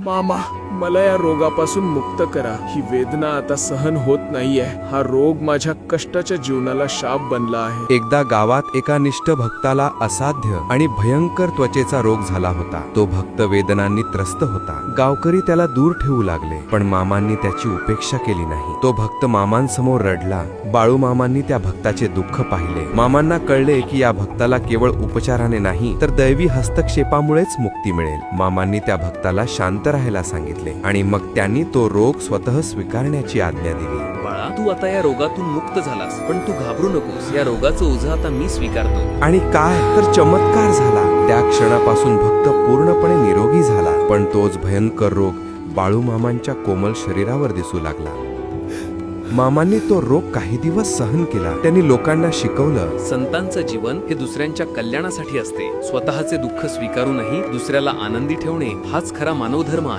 मामा, मला या रोगापासून मुक्त करा. ही वेदना आता सहन होत नाहीये. हा रोग माझ्या कष्टाच्या जीवनाला शाप बनला आहे. एकदा गावात एका निष्ठ भक्ताला असाध्य आणि भयंकर त्वचेचा रोग झाला होता. तो भक्त वेदनांनी त्रस्त होता. गावकरी त्याला दूर ठेवू लागले, पण मामांनी त्याची उपेक्षा केली नाही. तो भक्त मामांसमोर रडला. बाळू मामांनी त्या भक्ताचे दुःख पाहिले. मामांना कळले की या भक्ताला केवळ उपचाराने नाही तर दैवी हस्तक्षेपामुळेच मुक्ती मिळेल. मामांनी त्या भक्ताला शांत राहायला सांगितले आणि मग त्यांनी तो रोग स्वतः स्वीकारण्याची आज्ञा दिली. बाळा, तू आता या रोगातून मुक्त झालास, पण तू घाबरू नकोस. या रोगाचं ओझं आता मी स्वीकारतो. आणि काय तर चमत्कार झाला. त्या क्षणापासून भक्त पूर्णपणे निरोगी झाला. पण तोच भयंकर रोग बाळू मामांच्या कोमल शरीरावर दिसू लागला. मामांनी तो रोग काही दिवस सहन केला. त्यांनी लोकांना शिकवलं, संतांचं जीवन हे दुसऱ्यांच्या कल्याणासाठी असते. स्वतःचे दुःख स्वीकारूनही दुसऱ्याला आनंदी ठेवणे हाच खरा मानवधर्म आहे.